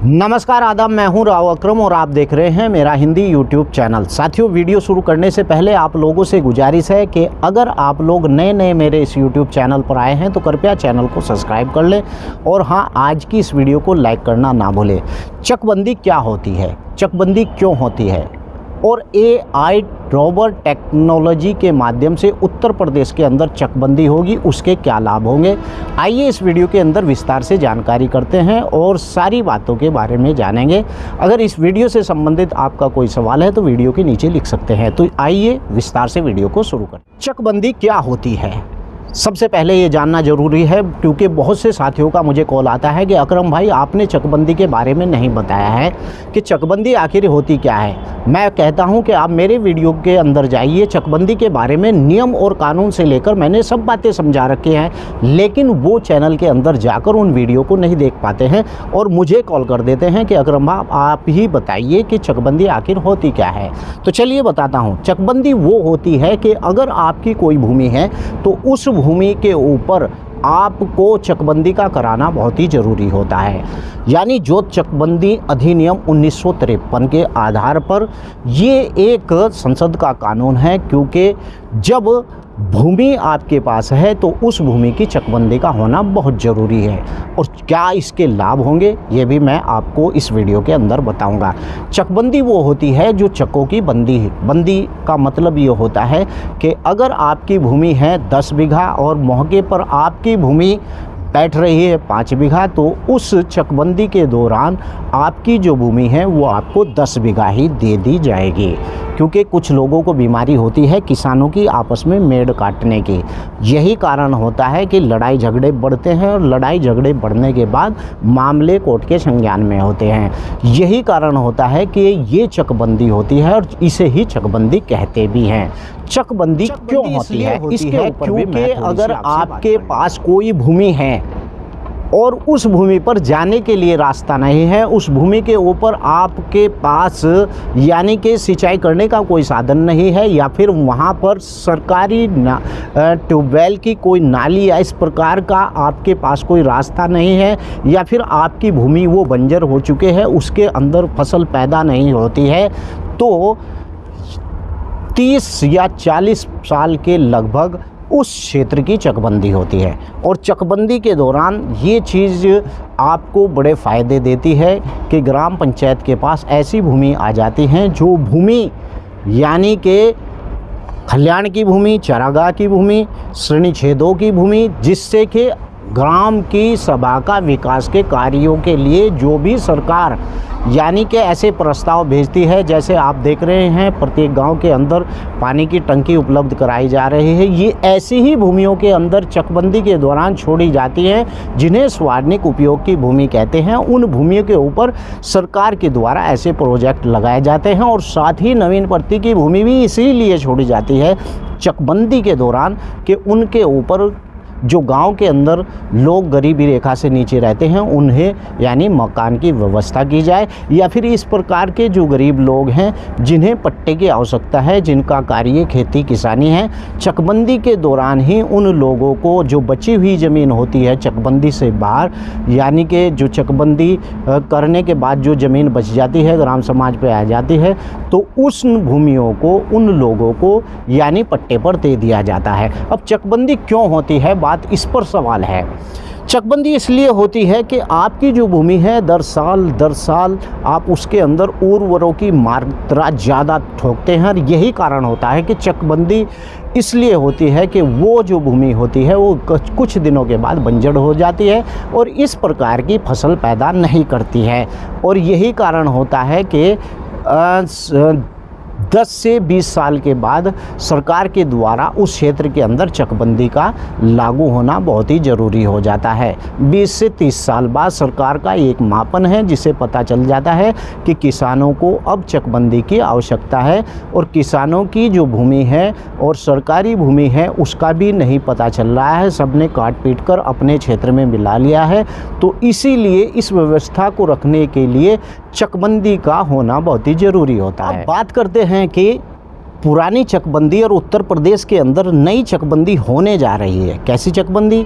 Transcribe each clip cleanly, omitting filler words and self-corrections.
नमस्कार आदाब, मैं हूं राव अकरम और आप देख रहे हैं मेरा हिंदी यूट्यूब चैनल। साथियों, वीडियो शुरू करने से पहले आप लोगों से गुजारिश है कि अगर आप लोग नए मेरे इस यूट्यूब चैनल पर आए हैं तो कृपया चैनल को सब्सक्राइब कर लें और हाँ, आज की इस वीडियो को लाइक करना ना भूलें। चकबंदी क्या होती है, चकबंदी क्यों होती है और AI रोबोट टेक्नोलॉजी के माध्यम से उत्तर प्रदेश के अंदर चकबंदी होगी, उसके क्या लाभ होंगे, आइए इस वीडियो के अंदर विस्तार से जानकारी करते हैं और सारी बातों के बारे में जानेंगे। अगर इस वीडियो से संबंधित आपका कोई सवाल है तो वीडियो के नीचे लिख सकते हैं। तो आइए विस्तार से वीडियो को शुरू करें। चकबंदी क्या होती है, सबसे पहले ये जानना ज़रूरी है क्योंकि बहुत से साथियों का मुझे कॉल आता है कि अकरम भाई, आपने चकबंदी के बारे में नहीं बताया है कि चकबंदी आखिर होती क्या है। मैं कहता हूं कि आप मेरे वीडियो के अंदर जाइए, चकबंदी के बारे में नियम और कानून से लेकर मैंने सब बातें समझा रखी हैं, लेकिन वो चैनल के अंदर जाकर उन वीडियो को नहीं देख पाते हैं और मुझे कॉल कर देते हैं कि अकरम भाई, आप ही बताइए कि चकबंदी आखिर होती क्या है। तो चलिए बताता हूँ। चकबंदी वो होती है कि अगर आपकी कोई भूमि है तो उस भूमि के ऊपर आपको चकबंदी का कराना बहुत ही ज़रूरी होता है। यानी जो चकबंदी अधिनियम 1953 के आधार पर ये एक संसद का कानून है, क्योंकि जब भूमि आपके पास है तो उस भूमि की चकबंदी का होना बहुत ज़रूरी है। और क्या इसके लाभ होंगे ये भी मैं आपको इस वीडियो के अंदर बताऊंगा। चकबंदी वो होती है जो चकों की बंदी है। बंदी का मतलब ये होता है कि अगर आपकी भूमि है 10 बीघा और मौके पर आपकी भूमि बैठ रही है 5 बीघा, तो उस चकबंदी के दौरान आपकी जो भूमि है वो आपको 10 बीघा ही दे दी जाएगी। क्योंकि कुछ लोगों को बीमारी होती है किसानों की आपस में मेड़ काटने की। यही कारण होता है कि लड़ाई झगड़े बढ़ते हैं और लड़ाई झगड़े बढ़ने के बाद मामले कोर्ट के संज्ञान में होते हैं। यही कारण होता है कि ये चकबंदी होती है और इसे ही चकबंदी कहते भी हैं। चकबंदी क्यों होती है इसके ऊपर भी, क्योंकि अगर आपके पास कोई भूमि है और उस भूमि पर जाने के लिए रास्ता नहीं है, उस भूमि के ऊपर आपके पास यानी कि सिंचाई करने का कोई साधन नहीं है, या फिर वहाँ पर सरकारी ट्यूबवेल की कोई नाली या इस प्रकार का आपके पास कोई रास्ता नहीं है, या फिर आपकी भूमि वो बंजर हो चुके हैं, उसके अंदर फसल पैदा नहीं होती है, तो 30 या 40 साल के लगभग उस क्षेत्र की चकबंदी होती है। और चकबंदी के दौरान ये चीज़ आपको बड़े फ़ायदे देती है कि ग्राम पंचायत के पास ऐसी भूमि आ जाती हैं जो भूमि यानी कि खलिहान की भूमि, चारागाह की भूमि, श्रेणी 6-2 की भूमि, जिससे कि ग्राम की सभा का विकास के कार्यों के लिए जो भी सरकार यानी कि ऐसे प्रस्ताव भेजती है, जैसे आप देख रहे हैं प्रत्येक गांव के अंदर पानी की टंकी उपलब्ध कराई जा रही है, ये ऐसी ही भूमियों के अंदर चकबंदी के दौरान छोड़ी जाती हैं जिन्हें सार्वजनिक उपयोग की भूमि कहते हैं। उन भूमियों के ऊपर सरकार के द्वारा ऐसे प्रोजेक्ट लगाए जाते हैं और साथ ही नवीन भर्ती की भूमि भी इसीलिए छोड़ी जाती है चकबंदी के दौरान कि उनके ऊपर जो गांव के अंदर लोग गरीबी रेखा से नीचे रहते हैं उन्हें यानी मकान की व्यवस्था की जाए, या फिर इस प्रकार के जो गरीब लोग हैं जिन्हें पट्टे की आवश्यकता है, जिनका कार्य खेती किसानी है, चकबंदी के दौरान ही उन लोगों को जो बची हुई ज़मीन होती है चकबंदी से बाहर, यानी कि जो चकबंदी करने के बाद जो ज़मीन बच जाती है ग्राम समाज पे आ जाती है, तो उस भूमियों को उन लोगों को यानी पट्टे पर दे दिया जाता है। अब चकबंदी क्यों होती है, बात इस पर सवाल है। चकबंदी इसलिए होती है कि आपकी जो भूमि है दर साल आप उसके अंदर उर्वरों की मात्रा ज़्यादा ठोकते हैं, और यही कारण होता है कि चकबंदी इसलिए होती है कि वो जो भूमि होती है वो कुछ दिनों के बाद बंजर हो जाती है और इस प्रकार की फसल पैदा नहीं करती है। और यही कारण होता है कि 10 से 20 साल के बाद सरकार के द्वारा उस क्षेत्र के अंदर चकबंदी का लागू होना बहुत ही ज़रूरी हो जाता है। 20 से 30 साल बाद सरकार का एक मापन है जिसे पता चल जाता है कि किसानों को अब चकबंदी की आवश्यकता है, और किसानों की जो भूमि है और सरकारी भूमि है उसका भी नहीं पता चल रहा है, सबने काट पीट कर अपने क्षेत्र में मिला लिया है। तो इसीलिए इस व्यवस्था को रखने के लिए चकबंदी का होना बहुत ही ज़रूरी होता है। अब बात करते हैं कि पुरानी चकबंदी और उत्तर प्रदेश के अंदर नई चकबंदी होने जा रही है। कैसी चकबंदी?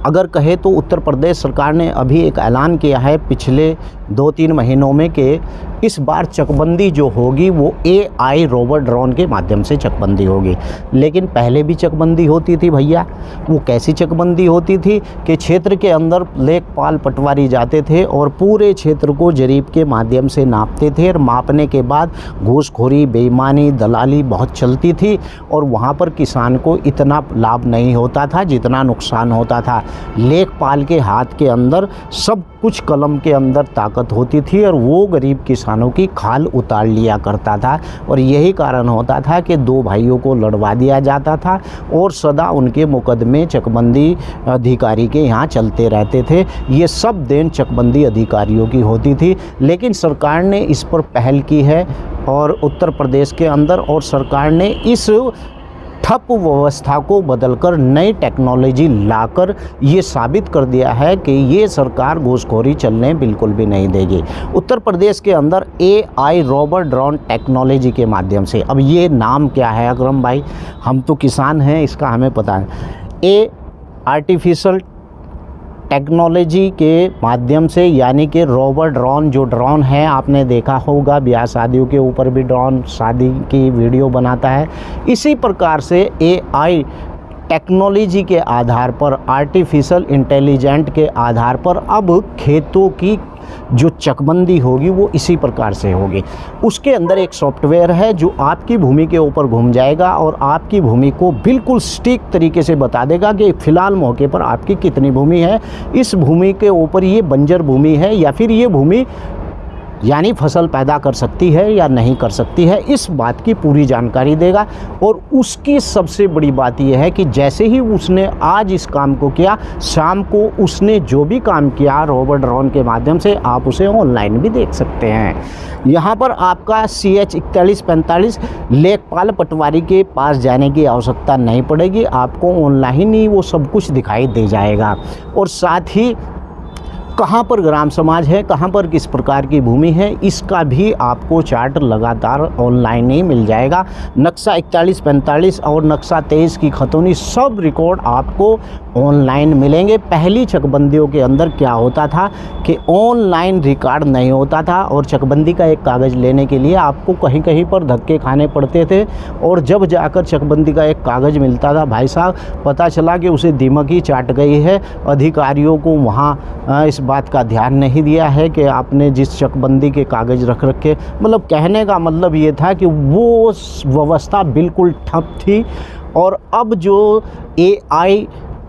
अगर कहे तो उत्तर प्रदेश सरकार ने अभी एक ऐलान किया है पिछले 2-3 महीनों में कि इस बार चकबंदी जो होगी वो AI रोवर ड्रोन के माध्यम से चकबंदी होगी। लेकिन पहले भी चकबंदी होती थी भैया। वो कैसी चकबंदी होती थी कि क्षेत्र के अंदर लेखपाल पटवारी जाते थे और पूरे क्षेत्र को जरीब के माध्यम से नापते थे और मापने के बाद घूसखोरी, बेईमानी, दलाली बहुत चलती थी और वहाँ पर किसान को इतना लाभ नहीं होता था जितना नुकसान होता था। लेखपाल के हाथ के अंदर सब कुछ कलम के अंदर ताकत होती थी और वो गरीब किसानों की खाल उतार लिया करता था और यही कारण होता था कि 2 भाइयों को लड़वा दिया जाता था और सदा उनके मुकदमे चकबंदी अधिकारी के यहाँ चलते रहते थे। ये सब देन चकबंदी अधिकारियों की होती थी। लेकिन सरकार ने इस पर पहल की है और उत्तर प्रदेश के अंदर, और सरकार ने इस ठप व्यवस्था को बदलकर नई टेक्नोलॉजी लाकर ये साबित कर दिया है कि ये सरकार घूसखोरी चलने बिल्कुल भी नहीं देगी। उत्तर प्रदेश के अंदर AI रोवर ड्रोन टेक्नोलॉजी के माध्यम से, अब ये नाम क्या है अकरम भाई, हम तो किसान हैं, इसका हमें पता है। आर्टिफिशियल टेक्नोलॉजी के माध्यम से, यानी कि रोवर ड्रोन, जो ड्रोन है आपने देखा होगा ब्याह शादियों के ऊपर भी ड्रोन शादी की वीडियो बनाता है। इसी प्रकार से AI टेक्नोलॉजी के आधार पर, आर्टिफिशियल इंटेलिजेंट के आधार पर अब खेतों की जो चकबंदी होगी वो इसी प्रकार से होगी। उसके अंदर एक सॉफ्टवेयर है जो आपकी भूमि के ऊपर घूम जाएगा और आपकी भूमि को बिल्कुल सटीक तरीके से बता देगा कि फ़िलहाल मौके पर आपकी कितनी भूमि है, इस भूमि के ऊपर ये बंजर भूमि है या फिर ये भूमि यानी फसल पैदा कर सकती है या नहीं कर सकती है, इस बात की पूरी जानकारी देगा। और उसकी सबसे बड़ी बात यह है कि जैसे ही उसने आज इस काम को किया, शाम को उसने जो भी काम किया रोवर ड्रोन के माध्यम से, आप उसे ऑनलाइन भी देख सकते हैं। यहाँ पर आपका CH 4145 लेखपाल पटवारी के पास जाने की आवश्यकता नहीं पड़ेगी, आपको ऑनलाइन ही वो सब कुछ दिखाई दे जाएगा। और साथ ही कहाँ पर ग्राम समाज है, कहाँ पर किस प्रकार की भूमि है, इसका भी आपको चार्ट लगातार ऑनलाइन ही मिल जाएगा। नक्शा 4145 और नक्शा 23 की खतौनी, सब रिकॉर्ड आपको ऑनलाइन मिलेंगे। पहली चकबंदियों के अंदर क्या होता था कि ऑनलाइन रिकॉर्ड नहीं होता था और चकबंदी का एक कागज़ लेने के लिए आपको कहीं कहीं पर धक्के खाने पड़ते थे और जब जाकर चकबंदी का एक कागज़ मिलता था, भाई साहब पता चला कि उसे दीमक ही चाट गई है। अधिकारियों को वहाँ इस बात का ध्यान नहीं दिया है कि आपने जिस चकबंदी के कागज़ रख रखे, मतलब कहने का मतलब ये था कि वो व्यवस्था बिल्कुल ठप थी। और अब जो AI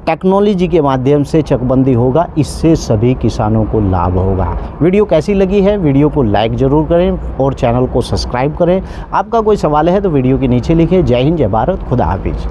टेक्नोलॉजी के माध्यम से चकबंदी होगा, इससे सभी किसानों को लाभ होगा। वीडियो कैसी लगी है, वीडियो को लाइक ज़रूर करें और चैनल को सब्सक्राइब करें। आपका कोई सवाल है तो वीडियो के नीचे लिखें। जय हिंद, जय भारत, खुदा हाफिज़।